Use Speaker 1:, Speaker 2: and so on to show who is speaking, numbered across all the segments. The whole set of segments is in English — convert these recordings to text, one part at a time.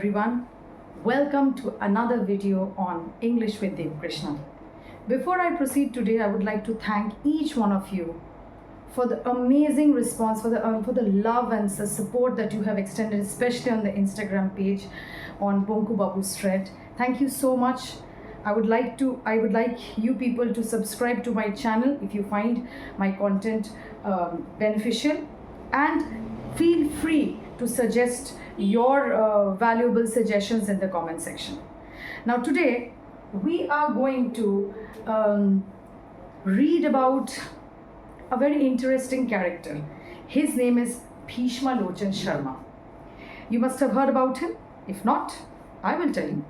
Speaker 1: everyone. Welcome to another video on English with Dev Krishna. Before I proceed today, I would like to thank each one of you for the amazing response, for the love and the support that you have extended, especially on the Instagram page on Bonku Babu's thread. Thank you so much. I would like you people to subscribe to my channel if you find my content beneficial, and feel free to suggest your valuable suggestions in the comment section. Now today we are going to read about a very interesting character. His name is Bhishma Lochan Sharma. You must have heard about him. If not, I will tell you.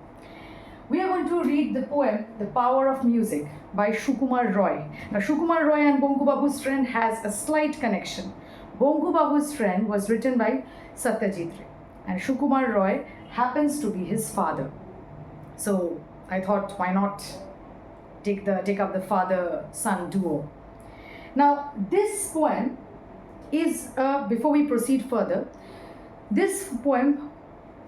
Speaker 1: We are going to read the poem The Power of Music by Sukumar Roy. Now Sukumar Roy and Bonku Babu's friend has a slight connection. Bonku Babu's friend was written by Satyajit Ray, and Sukumar Roy happens to be his father. So I thought, why not take up the father-son duo. Now this poem is, before we proceed further, this poem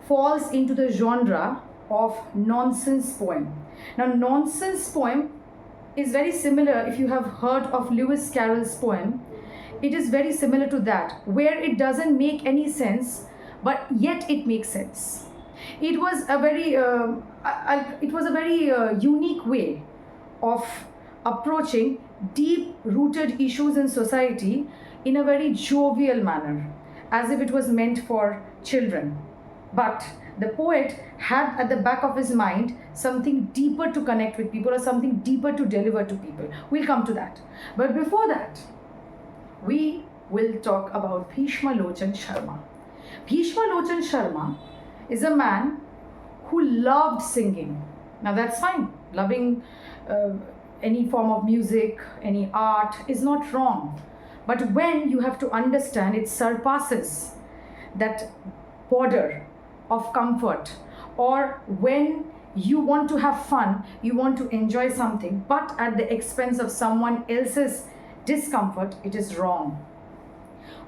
Speaker 1: falls into the genre of nonsense poem. Now nonsense poem is very similar, if you have heard of Lewis Carroll's poem, it is very similar to that, where it doesn't make any sense, but yet it makes sense. It was a very unique way of approaching deep-rooted issues in society in a very jovial manner, as if it was meant for children. But the poet had at the back of his mind something deeper to connect with people, or something deeper to deliver to people. We'll come to that. But before that, we will talk about Bhishma Lochan Sharma. Bhishma Lochan Sharma is a man who loved singing. Now that's fine. Loving any form of music, any art is not wrong. But when you have to understand it surpasses that border of comfort, or when you want to have fun, you want to enjoy something, but at the expense of someone else's discomfort, it is wrong.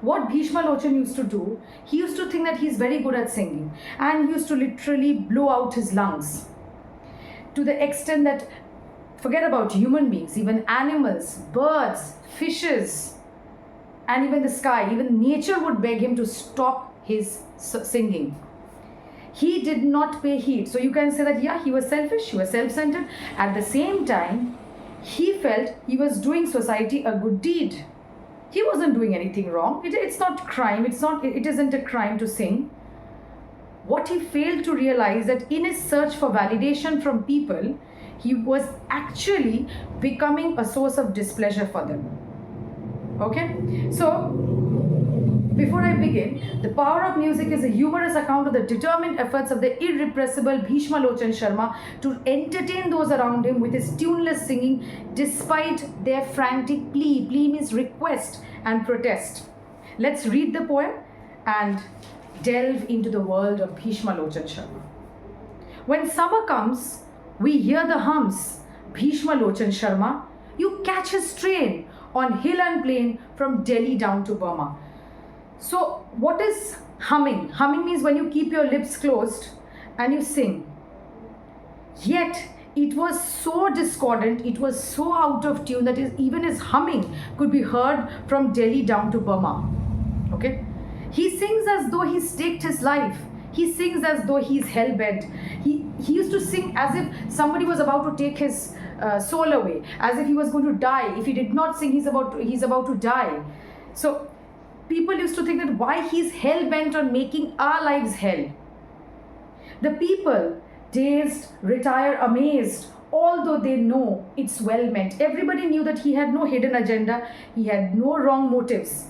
Speaker 1: What Bhishma Lochan used to do, he used to think that he's very good at singing, and he used to literally blow out his lungs to the extent that, forget about human beings, even animals, birds, fishes, and even the sky, even nature would beg him to stop his singing. He did not pay heed. So you can say that, yeah, he was selfish, he was self-centered. At the same time, he felt he was doing society a good deed. He wasn't doing anything wrong. It's not crime. It isn't a crime to sing. What he failed to realize, that in his search for validation from people, he was actually becoming a source of displeasure for them. Okay? So before I begin, The Power of Music is a humorous account of the determined efforts of the irrepressible Bhishma Lochan Sharma to entertain those around him with his tuneless singing despite their frantic plea. Plea means request and protest. Let's read the poem and delve into the world of Bhishma Lochan Sharma. When summer comes, we hear the hums. Bhishma Lochan Sharma, you catch his train on hill and plain from Delhi down to Burma. So what is humming? Humming means when you keep your lips closed and you sing. Yet it was so discordant, it was so out of tune that even his humming could be heard from Delhi down to Burma. Okay? He sings as though he staked his life. He sings as though he's hell-bent. He used to sing as if somebody was about to take his soul away, as if he was going to die. If he did not sing, he's about to die. So people used to think that why he's hell-bent on making our lives hell. The people, dazed, retire amazed, although they know it's well meant. Everybody knew that he had no hidden agenda, he had no wrong motives.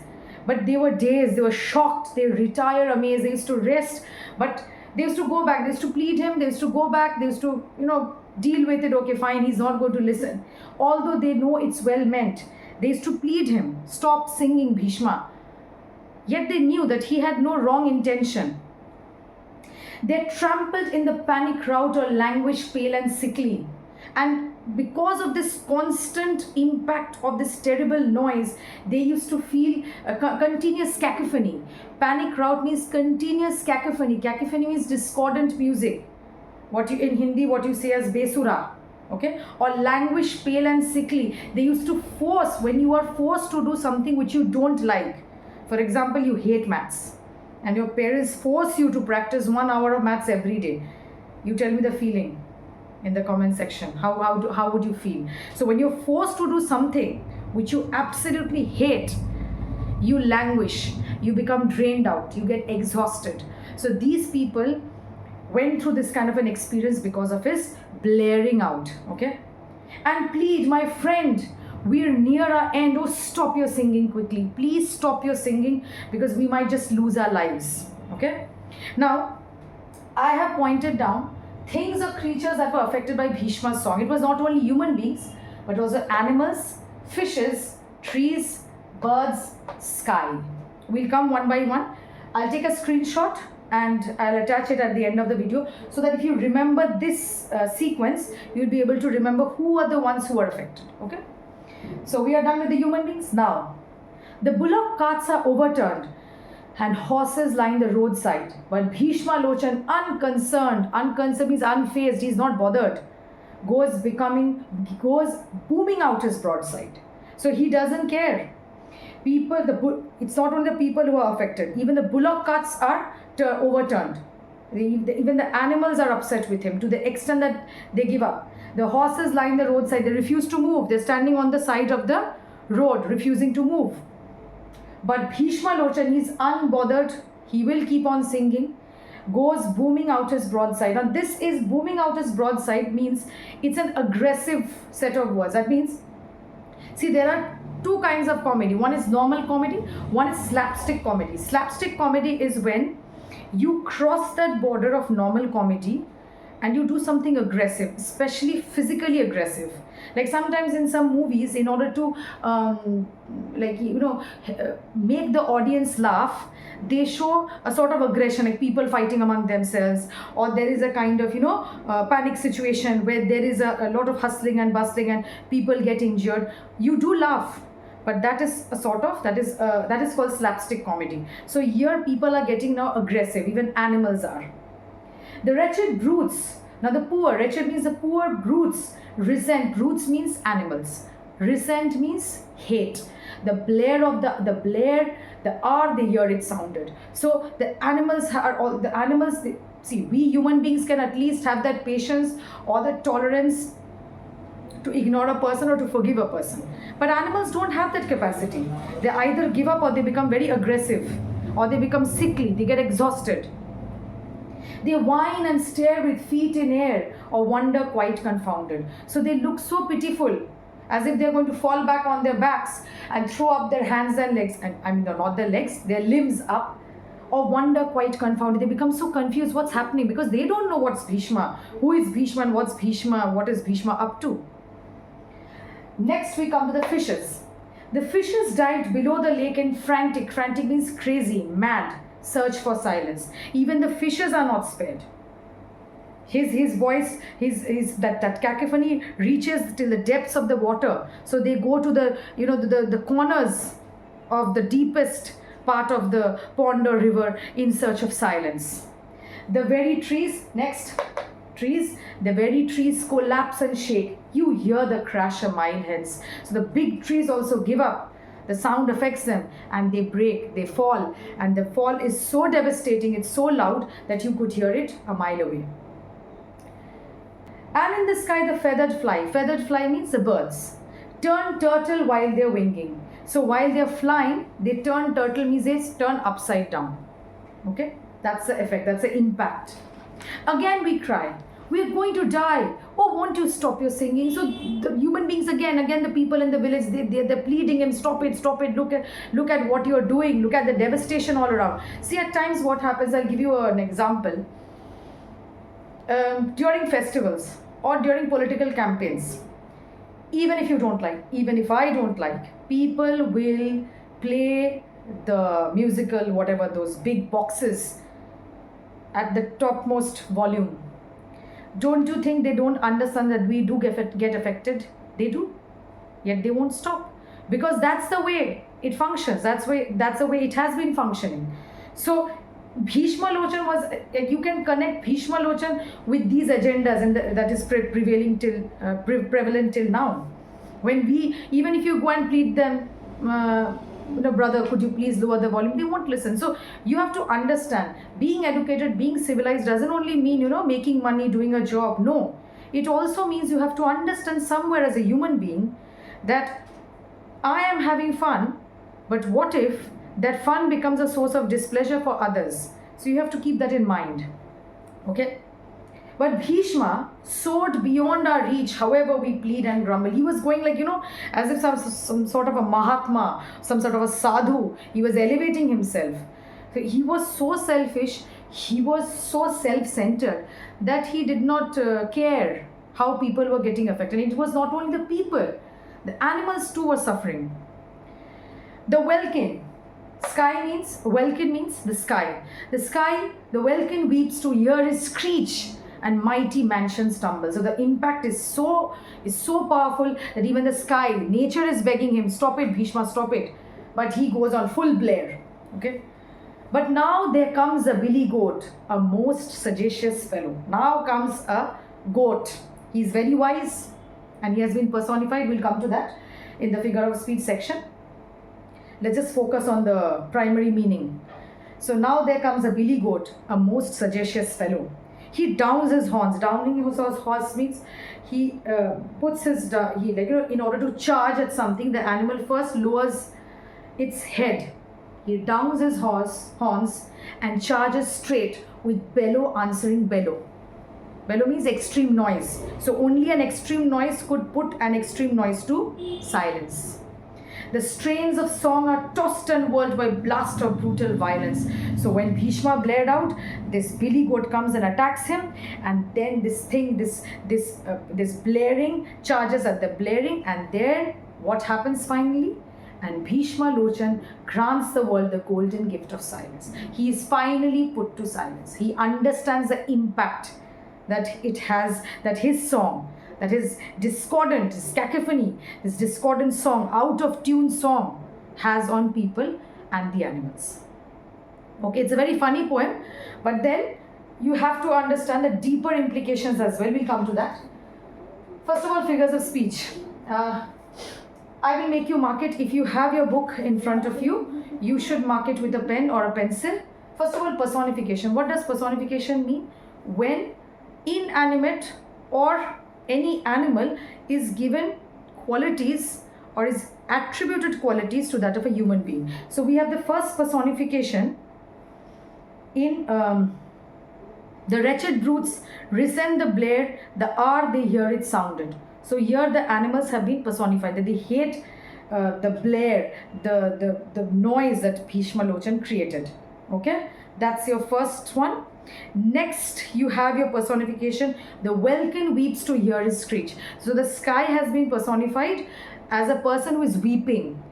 Speaker 1: But they were dazed, they were shocked, they retire amazed, they used to rest, but they used to go back, they used to plead him, they used to go back, they used to, deal with it, okay fine, he's not going to listen. Although they know it's well meant, they used to plead him, stop singing Bhishma. Yet they knew that he had no wrong intention. They trampled in the panic rout or languished pale and sickly. And because of this constant impact of this terrible noise, they used to feel a continuous cacophony. Panic rout means continuous cacophony. Cacophony means discordant music. What you in Hindi, what you say as besura, okay, or languish, pale and sickly. They used to force, when you are forced to do something which you don't like. For example, you hate maths, and your parents force you to practice 1 hour of maths every day. You tell me the feeling in the comment section. How would you feel? So when you're forced to do something which you absolutely hate, you languish, you become drained out, you get exhausted. So these people went through this kind of an experience because of his blaring out, okay? And plead, my friend, we're near our end. Oh, stop your singing quickly. Please stop your singing, because we might just lose our lives, okay? Now, I have pointed down things or creatures that were affected by Bhishma's song. It was not only human beings, but also animals, fishes, trees, birds, sky. We'll come one by one. I'll take a screenshot and I'll attach it at the end of the video, so that if you remember this sequence, you'll be able to remember who are the ones who are affected, okay? So we are done with the human beings. Now, the bullock carts are overturned and horses line the roadside, but Bhishma Lochan, unconcerned means unfazed, he's not bothered, goes booming out his broadside. So he doesn't care. It's not only the people who are affected, even the bullock carts are overturned. Even the animals are upset with him to the extent that they give up. The horses line the roadside, they refuse to move. They're standing on the side of the road, refusing to move. But Bhishma Lochan, he's unbothered. He will keep on singing. Goes booming out his broadside. Now this is booming out his broadside means it's an aggressive set of words. That means, see, there are two kinds of comedy. One is normal comedy, one is slapstick comedy. Slapstick comedy is when you cross that border of normal comedy and you do something aggressive, especially physically aggressive. Like sometimes in some movies, in order to make the audience laugh, they show a sort of aggression, like people fighting among themselves, or there is a kind of panic situation where there is a lot of hustling and bustling and people get injured. You do laugh, but that is called slapstick comedy. So here people are getting now aggressive, even animals are. The wretched brutes. Now the poor, wretched means the poor brutes. Resent, brutes means animals. Resent means hate. The blare of the R, they hear it sounded. So the animals see, we human beings can at least have that patience or the tolerance to ignore a person or to forgive a person. But animals don't have that capacity. They either give up or they become very aggressive, or they become sickly, they get exhausted. They whine and stare with feet in air or wonder quite confounded. So they look so pitiful, as if they're going to fall back on their backs and throw up their hands and legs. Not their legs, their limbs up, or wonder quite confounded. They become so confused what's happening, because they don't know what's Bhishma. Who is Bhishma and what's Bhishma? What is Bhishma up to? Next we come to the fishes. The fishes dived below the lake in frantic means crazy, mad, search for silence. Even the fishes are not spared. His voice, that cacophony reaches till the depths of the water. So they go to the corners of the deepest part of the pond or river in search of silence. The very trees, the very trees collapse and shake. You hear the crash a mile hence. So the big trees also give up. The sound affects them and they break, they fall, and the fall is so devastating, it's so loud that you could hear it a mile away. And in the sky, the feathered fly means the birds, turn turtle while they're winging. So while they're flying, they turn turtle, means they turn upside down. Okay, that's the effect, that's the impact. Again we cry, we're going to die. Oh, won't you stop your singing? So the human beings, again the people in the village, they're pleading him, stop it, look at what you're doing, look at the devastation all around. See, at times what happens, I'll give you an example. During festivals or during political campaigns, even if I don't like, people will play the musical, whatever, those big boxes at the topmost volume. Don't you think they don't understand that we do get affected? They do, yet they won't stop, because that's the way it functions. That's the way it has been functioning. So Bhishma Lochan was, you can connect Bhishma Lochan with these agendas, and that is prevailing till prevalent till now. When we, even if you go and plead them, brother, could you please lower the volume, they won't listen. So you have to understand, being educated, being civilized doesn't only mean, making money, doing a job. No, it also means you have to understand somewhere as a human being that I am having fun, but what if that fun becomes a source of displeasure for others? So you have to keep that in mind. Okay? But Bhishma soared beyond our reach, however we plead and grumble. He was going like, as if some sort of a Mahatma, some sort of a sadhu. He was elevating himself. So he was so selfish, he was so self-centered that he did not care how people were getting affected. It was not only the people, the animals too were suffering. The welkin. Welkin means the sky. The sky, the welkin weeps to hear his screech, and mighty mansions tumble. So the impact is so powerful that even the sky, nature is begging him, stop it, Bhishma, stop it. But he goes on full blare. Okay. But now there comes a billy goat, a most sagacious fellow. Now comes a goat. He's very wise, and he has been personified. We'll come to that in the figure of speech section. Let's just focus on the primary meaning. So now there comes a billy goat, a most sagacious fellow. He downs his horns. Downing his horse means he puts his, in order to charge at something, the animal first lowers its head. He downs his horns and charges straight with bellow answering bellow. Bellow means extreme noise. So only an extreme noise could put an extreme noise to silence. The strains of song are tossed and whirled by blast of brutal violence. So when Bhishma blared out, this billy goat comes and attacks him, and then this blaring charges at the blaring, and then what happens finally? And Bhishma Lochan grants the world the golden gift of silence. He is finally put to silence. He understands the impact that it has, that his song, that is discordant, his cacophony, this discordant song, out of tune song has on people and the animals. Okay, it's a very funny poem, but then you have to understand the deeper implications as well. We'll come to that. First of all, figures of speech. I will make you mark it. If you have your book in front of you, you should mark it with a pen or a pencil. First of all, personification. What does personification mean? When inanimate or any animal is given qualities or is attributed qualities to that of a human being. So we have the first personification in the wretched brutes resent the blare, the hour they hear it sounded. So here the animals have been personified, that they hate the blare, the noise that Bhishma Lochan created. Okay, that's your first one. Next, you have your personification. The welkin weeps to hear his screech. So the sky has been personified as a person who is weeping.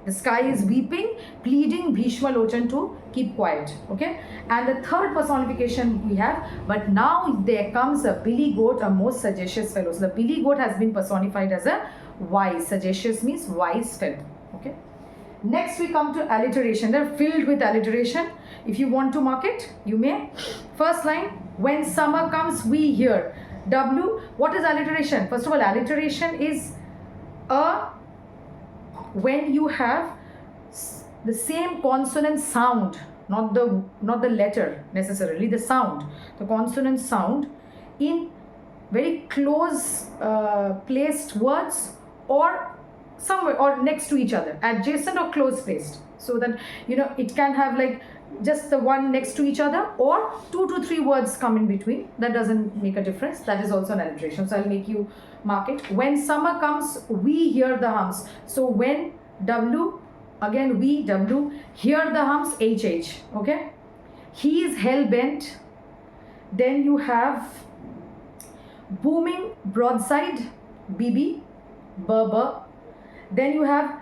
Speaker 1: The sky is weeping, pleading Bhishma Lochan to keep quiet. Okay. And the third personification we have, but now there comes a billy goat, a most sagacious fellow. So the billy goat has been personified as a wise. Sagacious means wise fellow. Okay. Next we come to alliteration. They're filled with alliteration. If you want to mark it, you may. First line, when summer comes, we hear. W, what is alliteration? First of all, alliteration is when you have the same consonant sound, not the letter necessarily, the sound, the consonant sound in very close placed words or somewhere or next to each other, adjacent or close placed, so that it can have like just the one next to each other or 2 to 3 words come in between. That doesn't make a difference. That is also an alliteration. So I'll make you mark it. When summer comes, we hear the hums. So when W, again we, W, hear the hums, HH. Okay. He is hell bent. Then you have booming broadside, BB, Berber. Then you have,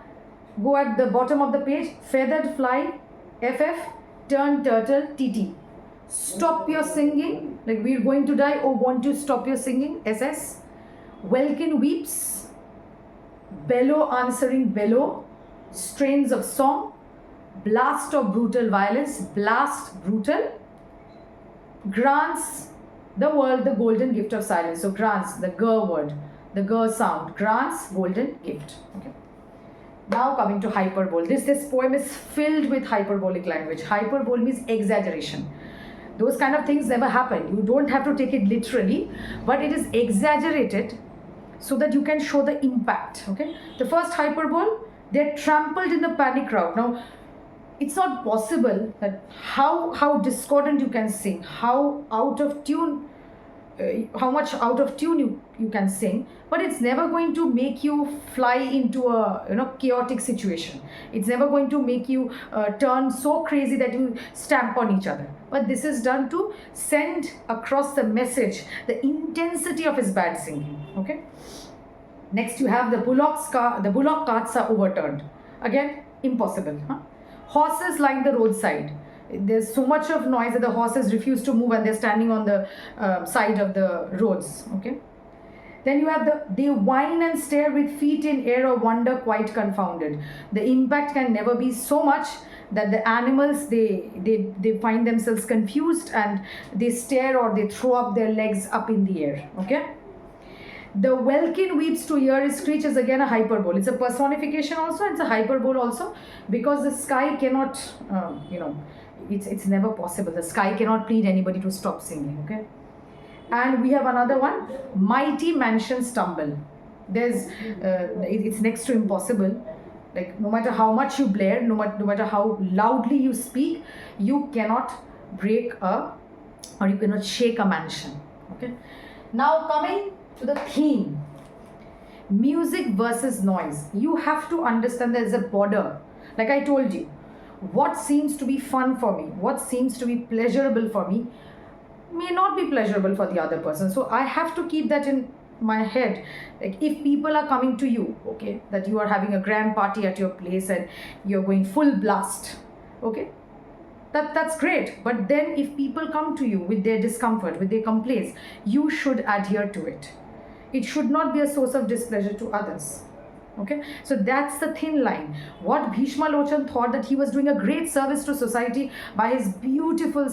Speaker 1: go at the bottom of the page, feathered fly, FF, turn turtle, TT. Stop your singing, like we're going to die, oh, want to stop your singing, SS. Welkin weeps, bellow answering bellow, strains of song, blast of brutal violence, blast brutal, grants the world the golden gift of silence. So grants, the g word, the g sound, grants golden gift. Okay. Now coming to hyperbole. This poem is filled with hyperbolic language. Hyperbole means exaggeration. Those kind of things never happen. You don't have to take it literally, but it is exaggerated so that you can show the impact. Okay. The first hyperbole, they're trampled in the panic crowd. Now, it's not possible that how discordant you can sing, how out of tune, how much out of tune you can sing, but it's never going to make you fly into a chaotic situation. It's never going to make you turn so crazy that you stamp on each other. But this is done to send across the message, the intensity of his bad singing. Okay. Next, you have the bullock carts are overturned. Again, impossible. Huh? Horses line the roadside. There's so much of noise that the horses refuse to move and they're standing on the side of the roads. Okay. Then you have they whine and stare with feet in air of wonder, quite confounded. The impact can never be so much that the animals, they find themselves confused and they stare or they throw up their legs up in the air. Okay. The welkin weeps to hear his screech is again a hyperbole. It's a personification also, it's a hyperbole also, because the sky cannot, it's never possible. The sky cannot plead anybody to stop singing. Okay. And we have another one, mighty mansions tumble. It's next to impossible. Like no matter how much you blare, no matter how loudly you speak, you cannot you cannot shake a mansion. Okay. Now coming to the theme, music versus noise. You have to understand there is a border. Like I told you, what seems to be fun for me, what seems to be pleasurable for me, may not be pleasurable for the other person. So I have to keep that in my head. Like if people are coming to you, okay, that you are having a grand party at your place and you're going full blast, okay, that's great. But then if people come to you with their discomfort, with their complaints, you should adhere to it. It should not be a source of displeasure to others. Okay, so that's the thin line. What Bhishma Lochan thought that he was doing a great service to society by his beautiful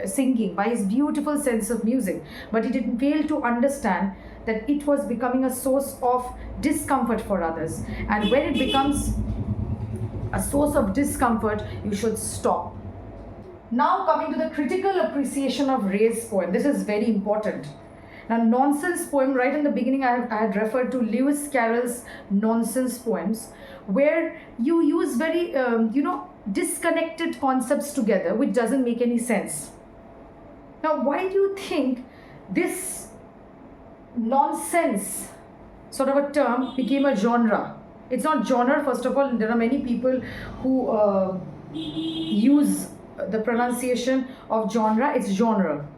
Speaker 1: singing, by his beautiful sense of music, but he didn't fail to understand that it was becoming a source of discomfort for others. And when it becomes a source of discomfort, you should stop. Now coming to the critical appreciation of Ray's poem. This is very important. Now, nonsense poem, right in the beginning, I had referred to Lewis Carroll's nonsense poems, where you use very, disconnected concepts together, which doesn't make any sense. Now, why do you think this nonsense sort of a term became a genre? It's not genre, first of all. There are many people who use the pronunciation of genre. It's genre.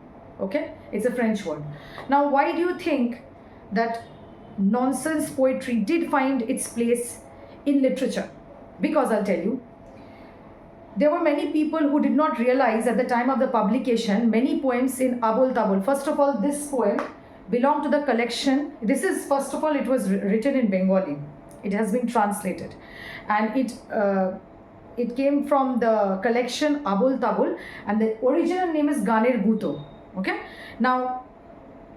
Speaker 1: Okay, it's a French word. Now, why do you think that nonsense poetry did find its place in literature? Because I'll tell you, there were many people who did not realize at the time of the publication many poems in Abul Tabul. First of all, this poem belonged to the collection. This is, first of all, it was written in Bengali. It has been translated, and it came from the collection Abul Tabul, and the original name is Ganer Guto. Okay. Now,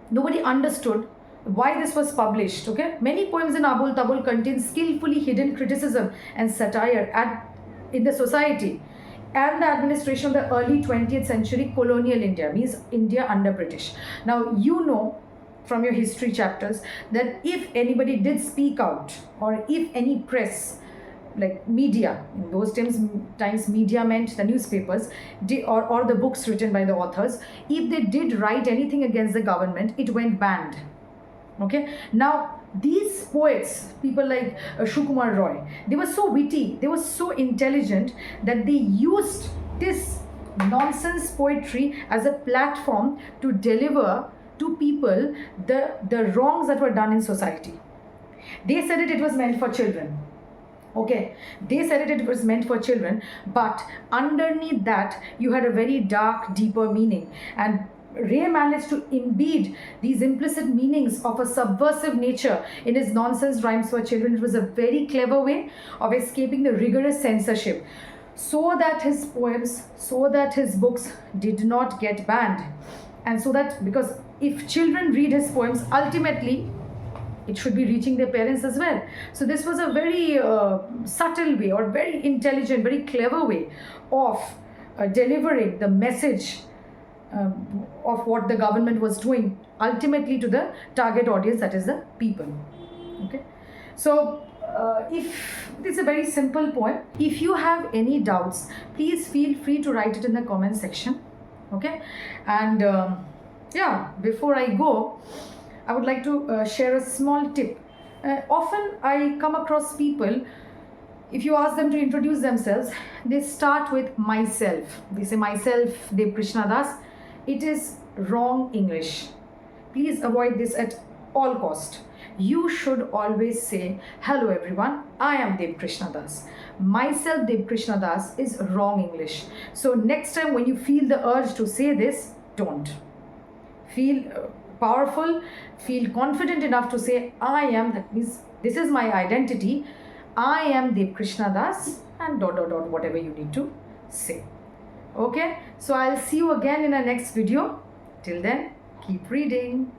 Speaker 1: nobody understood why this was published. Okay. Many poems in Abul Tabul contain skillfully hidden criticism and satire in the society and the administration of the early 20th century colonial India, means India under British. Now, you know from your history chapters that if anybody did speak out, or if any press, like media, in those times media meant the newspapers, or the books written by the authors, if they did write anything against the government, it went banned. Okay. Now, these poets, people like Sukumar Roy, they were so witty, they were so intelligent that they used this nonsense poetry as a platform to deliver to people the wrongs that were done in society. They said it was meant for children. Okay, they said it was meant for children, but underneath that you had a very dark, deeper meaning. And Ray managed to embed these implicit meanings of a subversive nature in his nonsense rhymes for children. It was a very clever way of escaping the rigorous censorship, so that his poems, so that his books did not get banned. And so that, because if children read his poems, ultimately it should be reaching their parents as well. So this was a very subtle way, or very intelligent, very clever way of delivering the message of what the government was doing ultimately to the target audience, that is the people. Okay, so if it's a very simple poem, if you have any doubts, please feel free to write it in the comment section. Okay, and yeah, before I go, I would like to share a small tip. Often I come across people, if you ask them to introduce themselves, they start with myself. They say, myself, Dev Krishna Das. It is wrong English. Please avoid this at all cost. You should always say, hello everyone, I am Dev Krishna Das. Myself, Dev Krishna Das, is wrong English. So next time when you feel the urge to say this, don't. Feel powerful, feel confident enough to say, I am, that means this is my identity, I am Dev Krishna Das, and ... whatever you need to say. Okay, so I'll see you again in our next video. Till then, keep reading.